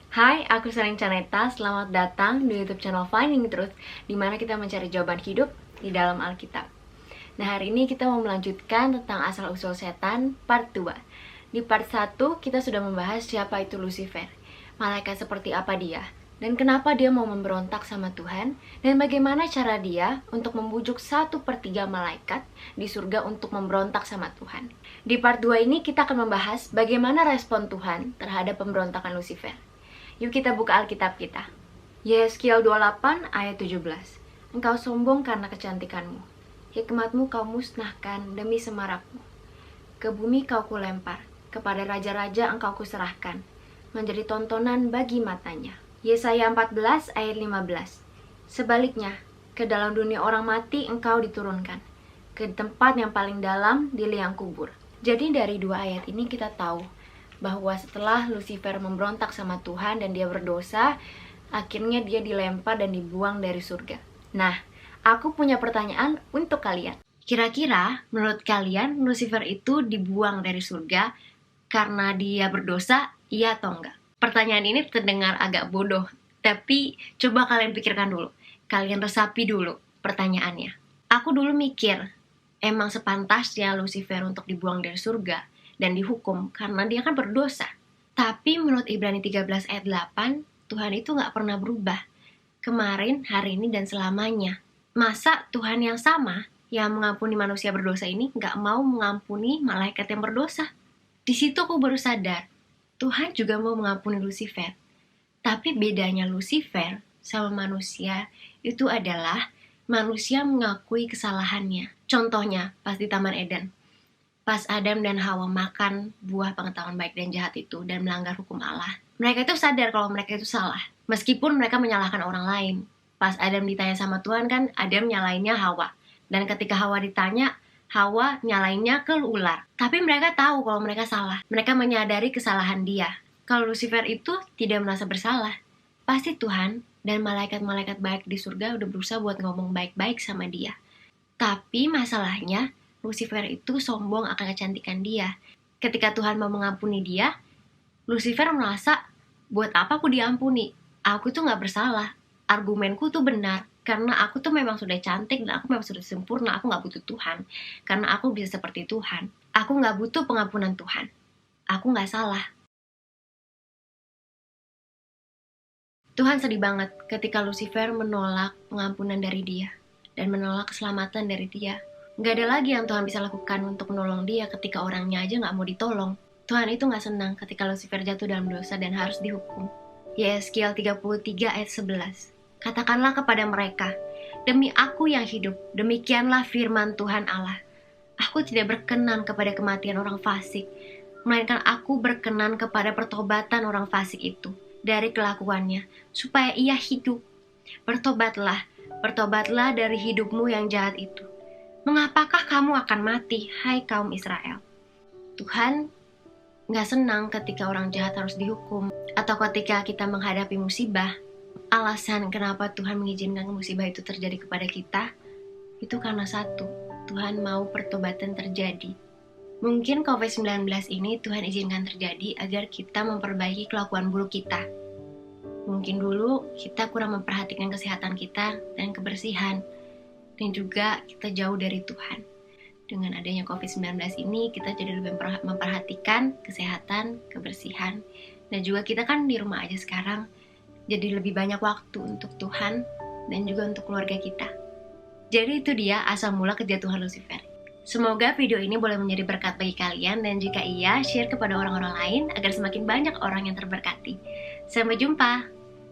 Hai, aku Sering Caneta. Selamat datang di YouTube channel Finding Truth, di mana kita mencari jawaban hidup di dalam Alkitab. Nah, hari ini kita mau melanjutkan tentang asal-usul setan part 2. Di part 1, kita sudah membahas siapa itu Lucifer, malaikat seperti apa dia, dan kenapa dia mau memberontak sama Tuhan, dan bagaimana cara dia untuk membujuk 1/3 malaikat di surga untuk memberontak sama Tuhan. Di part 2 ini kita akan membahas bagaimana respon Tuhan terhadap pemberontakan Lucifer. Yuk kita buka Alkitab kita. Yeskiel 28 ayat 17. Engkau sombong karena kecantikanmu. Hikmatmu kau musnahkan demi semarakmu. Ke bumi kau kulempar, kepada raja-raja engkau kuserahkan, menjadi tontonan bagi matanya. Yesaya 14 ayat 15. Sebaliknya, ke dalam dunia orang mati engkau diturunkan, ke tempat yang paling dalam di liang kubur. Jadi dari dua ayat ini kita tahu bahwa setelah Lucifer memberontak sama Tuhan dan dia berdosa, akhirnya dia dilempar dan dibuang dari surga. Nah, aku punya pertanyaan untuk kalian. Kira-kira menurut kalian Lucifer itu dibuang dari surga karena dia berdosa, iya atau enggak? Pertanyaan ini terdengar agak bodoh, tapi coba kalian pikirkan dulu. Kalian resapi dulu pertanyaannya. Aku dulu mikir, emang sepantasnya Lucifer untuk dibuang dari surga dan dihukum karena dia kan berdosa. Tapi menurut Ibrani 13 ayat 8, Tuhan itu gak pernah berubah. Kemarin, hari ini, dan selamanya. Masa Tuhan yang sama yang mengampuni manusia berdosa ini gak mau mengampuni malaikat yang berdosa? Di situ aku baru sadar, Tuhan juga mau mengampuni Lucifer. Tapi bedanya Lucifer sama manusia itu adalah manusia mengakui kesalahannya. Contohnya pas di Taman Eden. Pas Adam dan Hawa makan buah pengetahuan baik dan jahat itu dan melanggar hukum Allah, mereka itu sadar kalau mereka itu salah, meskipun mereka menyalahkan orang lain. Pas Adam ditanya sama Tuhan kan, Adam nyalainnya Hawa, dan ketika Hawa ditanya, Hawa nyalainnya ke ular. Tapi mereka tahu kalau mereka salah, mereka menyadari kesalahan dia. Kalau Lucifer itu tidak merasa bersalah, pasti Tuhan dan malaikat-malaikat baik di surga udah berusaha buat ngomong baik-baik sama dia. Tapi masalahnya, Lucifer itu sombong akan kecantikan dia. Ketika Tuhan mau mengampuni dia, Lucifer merasa, buat apa aku diampuni? Aku tuh gak bersalah. Argumenku tuh benar. Karena aku tuh memang sudah cantik dan aku memang sudah sempurna. Aku gak butuh Tuhan. Karena aku bisa seperti Tuhan. Aku gak butuh pengampunan Tuhan. Aku gak salah. Tuhan sedih banget ketika Lucifer menolak pengampunan dari dia. Dan menolak keselamatan dari dia. Gak ada lagi yang Tuhan bisa lakukan untuk menolong dia ketika orangnya aja gak mau ditolong. Tuhan itu gak senang ketika Lucifer jatuh dalam dosa dan harus dihukum. Yeskiel 33 ayat 11. Katakanlah kepada mereka, demi aku yang hidup, demikianlah firman Tuhan Allah. Aku tidak berkenan kepada kematian orang fasik, melainkan aku berkenan kepada pertobatan orang fasik itu dari kelakuannya, supaya ia hidup. Bertobatlah dari hidupmu yang jahat itu. Mengapakah kamu akan mati, hai kaum Israel? Tuhan gak senang ketika orang jahat harus dihukum, atau ketika kita menghadapi musibah. Alasan kenapa Tuhan mengizinkan musibah itu terjadi kepada kita, itu karena satu, Tuhan mau pertobatan terjadi. Mungkin COVID-19 ini Tuhan izinkan terjadi agar kita memperbaiki kelakuan buruk kita. Mungkin dulu kita kurang memperhatikan kesehatan kita dan kebersihan, dan juga kita jauh dari Tuhan. Dengan adanya COVID-19 ini, kita jadi lebih memperhatikan kesehatan, kebersihan, dan juga kita kan di rumah aja sekarang, jadi lebih banyak waktu untuk Tuhan dan juga untuk keluarga kita. Jadi itu dia asal mula kejatuhan Lucifer. Semoga video ini boleh menjadi berkat bagi kalian, dan jika iya, share kepada orang-orang lain agar semakin banyak orang yang terberkati. Sampai jumpa!